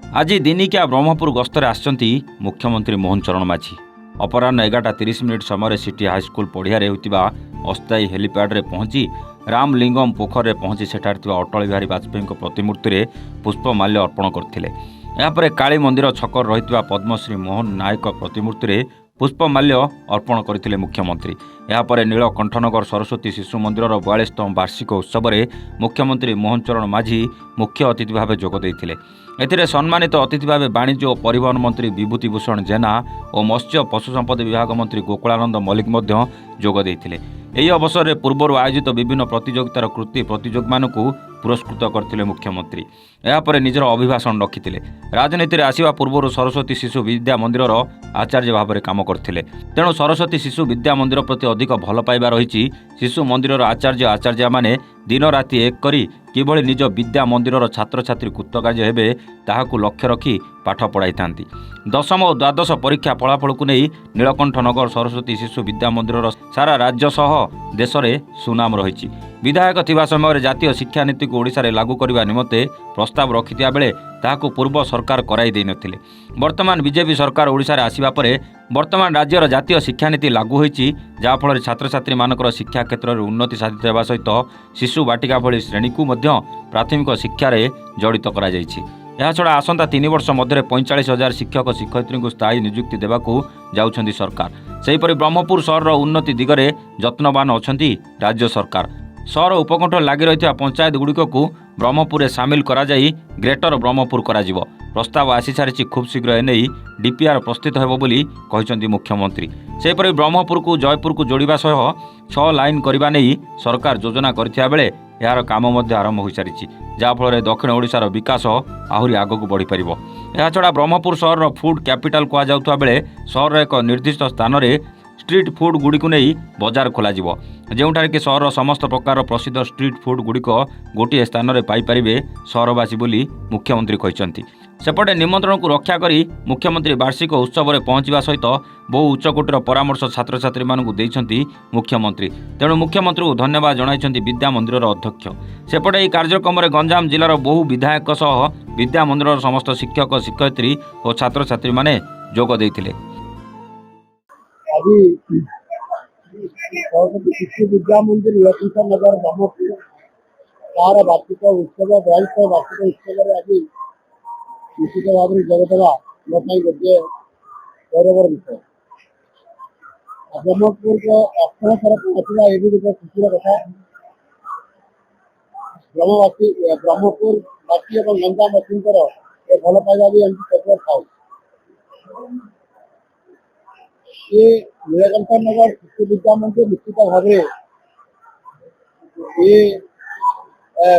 आज दिनिकिया ब्रह्मपुर गस्तर आसचंती मुख्यमंत्री मोहन चरण माझी। अपराह 11:30 समय सिटी हाईस्कल पड़िया होता अस्थायी हेलीपैड्रे पहुंची रामलिंगम पोखर पहुंची सेठार अटल बिहारी वाजपेयी प्रतिमूर्ति में पुष्पमाल्य अर्पण करते। यापर काली मंदिर छकर रही पद्मश्री मोहन नायक प्रतिमूर्ति में पुष्पमाल्य अर्पण करते मुख्यमंत्री। यापर नीलकंठनगर सरस्वती शिशु मंदिर 42तम वार्षिक उत्सव में मुख्यमंत्री मोहन चरण माझी मुख्य अतिथि भाव जोगदे। एथिरे सम्मानित अतिथि भाव वाणिज्य और परिवहन मंत्री विभूतिभूषण जेना और मत्स्य पशु संपद विभाग मंत्री गोकुलानंद मल्लिक जोगदे। यही अवसर में पूर्व आयोजित विभिन्न प्रतियोगितार कृति प्रतियोगी मानक पुरस्कृत करते मुख्यमंत्री। यापर निजर अभिभाषण रखिते। राजनीति में आसवा पूर्व सरस्वती शिशु विद्या मंदिर आचार्य भाव में काम करते। तेणु सरस्वती शिशु विद्या मंदिर प्रति अधिक भल पाइबा रही। शिशु मंदिर आचार्य आचार्य माने दिन राति एक करी किभଳି निज विद्या मंदिर छात्र छात्री कृतकार्य हेबे ताहाकु लक्ष्य रखी पाठ पढ़ाई था। दशम और द्वादश परीक्षा फलाफल को नहीं नीलकंठनगर सरस्वती शिशु विद्या मंदिर सारा राज्य सह देश में सुनाम रही। विधायक थिबा समय जातीय शिक्षा नीति को ओडिशा रे लागू करने निमंते प्रस्ताव रखिथिया बेले ताहाकु पूर्व सरकार कराई देई नथिले। वर्तमान बीजेपी सरकार ओडिशा रे आसीबा परे वर्तमान राज्यर जातीय शिक्षा नीति लागू होईची, जाफल छात्र छात्री मानकर शिक्षा क्षेत्र में उन्नति साधित होगा सहित शिशु बाटिका भली श्रेणी को मध्य प्राथमिक शिक्षा रे जड़ित करा जायछि। याछड़ा आसंता 3 वर्ष मध्य 45,000 शिक्षक शिक्षयित्री को स्थायी नियुक्ति देवाकू जाउछंती सरकार। सेहीपरि ब्रह्मपुर सहर उन्नति दिगरे जत्नवान अछंती राज्य सरकार। सहर उपकंठ लगी रही पंचायत गुड़िक ब्रह्मपुर सामिल करा जाई ग्रेटर ब्रह्मपुर करा जिवो। प्रस्ताव आसी सारी खूब शीघ्र एने डीपीआर प्रस्तुत होब बोली कहिसंती मुख्यमंत्री। सेहीपरि ब्रह्मपुर को जयपुर को जोड़िबा सह 6 लाइन करबा नै सरकार योजना करथिया बेले यार काम आरंभ हो सारी, जहाँफल दक्षिण ओडिशार विकास आहरी आगक बढ़ी पारिबो। याछड़ा ब्रह्मपुर सहर फूड कैपिटल कहा जाउथवा बेले सहर एक निर्दिष्ट स्थान में स्ट्रीट फूड गुड़ी नहीं बजार खोल जोठार कि सहर समस्त प्रकार प्रसिद्ध स्ट्रीट फूड गुड़िक गोटे स्थान में पाइपर सहरवासी बोली मुख्यमंत्री कहते। सेपटे निमंत्रण को रक्षा करी मुख्यमंत्री वार्षिक उत्सव में पहुंचा सहित बहु उच्चकोटीर परामर्श छात्र छात्री मानू देइछंती मुख्यमंत्री। तेणु मुख्यमंत्री को धन्यवाद जणाइछंती विद्या मंदिर अध्यक्ष। सेपटे यह कार्यक्रम में गंजाम जिलार बहु विधायक सह विद्या मंदिर समस्त शिक्षक शिक्षयित्री और छात्र छात्री माने जोग देइथिले। अभी सरस्वती शिशु विद्या मंदिर नीलकंठनगर ब्रह्मपुर तार वार्षिक उत्सव 42 वार्षिक उत्सव आज निश्चित भाव में जोगदेवा मोपाई गोटे गौरवर विषय। ब्रह्मपुर को अक्षण सरकार आसला ये भी गोटे खुशी कथा। ब्रह्मपुरवासी और गंजामवासी भल पाइबा भी एमती था। ये नीलकंठनगर शिशु विद्या मंदिर निश्चित भाव में ये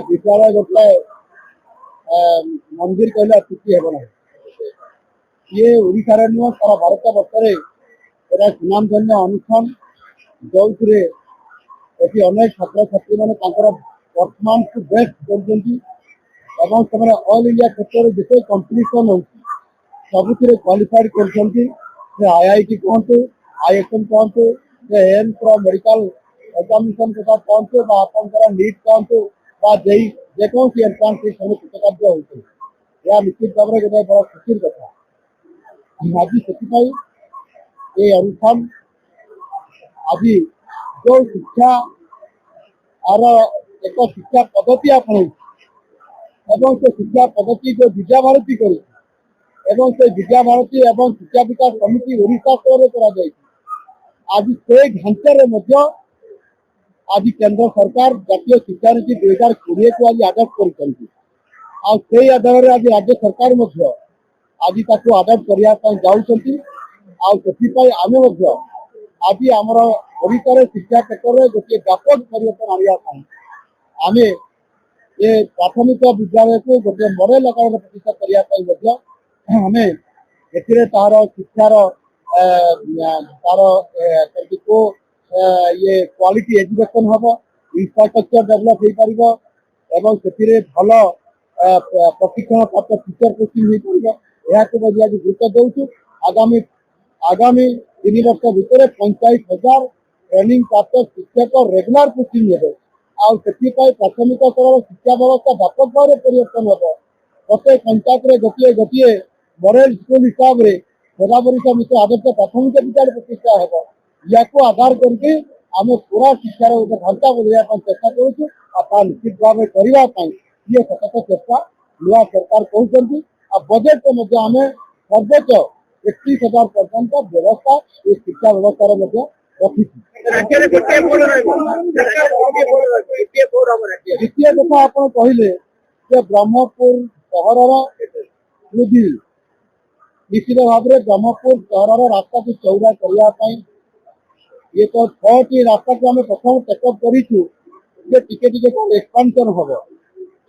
विद्यालय गोटे मंदिर कहले अत्युक्ति हेब ना। ये ओडिशा नुह सारा भारत वर्ष सुनामधन्य अनुष्ठान जो अनेक छात्र छात्री मैंने वर्तमान को बेस्ट कर ऑल इंडिया क्षेत्र में जिते कंपिटिशन हो सबुथ क्वालिफाइड कर आईआईटी कहतु आईएसएम कहतु एम्स मेडिकल एग्जामिनेशन कथा कहतु आप नीट कहतु जेकोसी एंट्रांस कृतकार्य होते यह निश्चित भाव में गोटे बड़ा खुशी कथा। आज से ये अनुष्ठान आज जो शिक्षा आर एक शिक्षा पद्धति आपण से शिक्षा पद्धति जो विद्या भारती कर विद्या भारती एवं शिक्षा विकास समिति ओडिशा स्तर में आज से ढांचे आज केंद्र सरकार जातीय शिक्षा नीति 2020 को आज आडप्ट कर आधार आज राज्य सरकार आज आडप्ट करने जाऊँगी। आम आज आमर ओडिशा शिक्षा क्षेत्र में गोटे व्यापक परिवर्तन आने आम ये प्राथमिक विद्यालय को गोटे मॉडल आकार प्रतिष्ठा करने आम तार शिक्षार तार को ये क्वालिटी एजुकेशन हम इंफ्रास्ट्रक्चर डेवलप हो पार एवं से भल प्रशिक्षण प्राप्त टीचर कोचिंग हो पार आज गुरुत्व दौचु। आगामी 3 वर्ष भितर 45,000 ट्रेनिंग प्राप्त शिक्षक रेगुलर कोचिंग हे प्राथमिक स्तर शिक्षा व्यवस्था व्यापक भाव में परिवर्तन हम प्रत्येक पंचायत रे गोटे गोटे मॉडल स्कूल हिसाब रे सदाबरिश मिश्र आदर्श प्राथमिक विद्यालय प्रतिष्ठा हेब या आधार करके आम पूरा शिक्षार गोटे ढांचा बदलवा चेष्टा करुचु आ निश्चित भाव करने ये सतत चेष्टा नुआ सरकार कहते बजेट आम सर्वोच्च 31,000 पर्यंत व्यवस्था ये शिक्षा व्यवस्था रखी द्वितीय कथा आप कहले ब्रह्मपुर सहर वृद्धि निश्चित भाव में ब्रह्मपुर सहर रास्ता को चौड़ा करने ये तो 6टी रास्ता को आम प्रथम टेकअप करूँ एक्सपांशन हम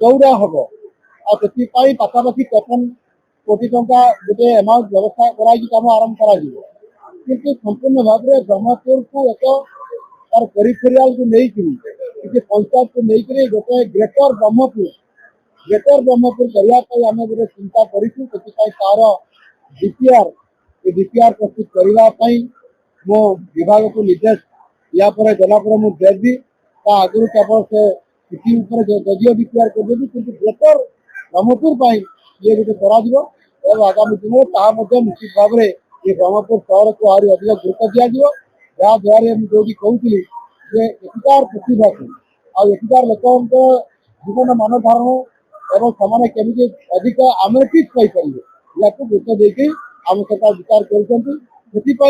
चौड़ा हम आपाखि 53 कोटी टंका गोटे अमाउंट व्यवस्था काम आरंभ कर संपूर्ण भाव में ब्रह्मपुर को एक तार पेरिफेरियाल को लेकिन पंचायत को लेकिन गोटे ग्रेटर ब्रह्मपुर करने आम गोटे चिंता करूँ तार डीपीआर प्रस्तुत करने मो विभाग को निर्देश या गलापर मुझे देवी आगुरी केवल से सिटी जदिव डीपीआर करदेवी कि ग्रेटर ब्रह्मपुर ये गोटे कर आगामी दिन में निश्चित भाव में ये ब्रह्मपुर सहर को आहरी अधिक गुरुत्व दिज्वारे जो कहती एଠିकार प्रतिभा को एଠିकार लोक जीवन मान धारण एवं केमी अधिक आमेटिक्स पाइपर या गुरुत्व देके आम सरकार विचार कर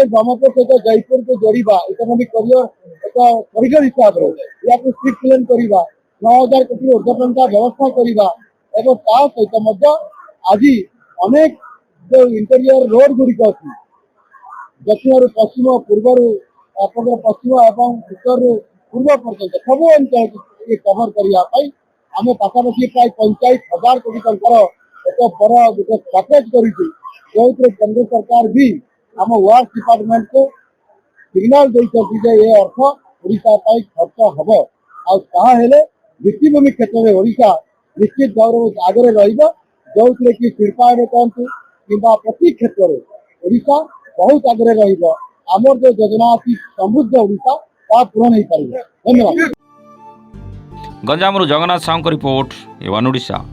ब्रह्मपुर सहित जयपुर को जोड़ा इकोनोमिक करिडर हिसाब से या स्ट्रीट प्लान करवा 9,000 कोटी ऊर्ध्व टंका व्यवस्था करवा सहित आज अनेक जो इंटेरियर रोड गुड़िक अच्छी दक्षिण पश्चिम पूर्व आपंकर पश्चिम एवं उत्तर पूर्व पर्यंत सब अंचल कभर करने आम पाखापाखि प्राय 45,000 कोटी टंकार एक बड़ गोटे पैकेज कर केंद्र सरकार भी आम वार्ड डिपार्टमेंट को सिग्नाल देते ये अर्थ ओडिशा खर्च हम भित्तिभूमि क्षेत्र में ओडिशा निश्चित भाव आगे जो कि शिल्पायन कहतु कि प्रति क्षेत्र में ओडिशा बहुत आगे रमर जो योजना अच्छी समृद्ध ओडिशा पूरण हो पार। धन्यवाद। गंजामरू जगन्नाथ साहू रिपोर्ट एवन ओडिशा।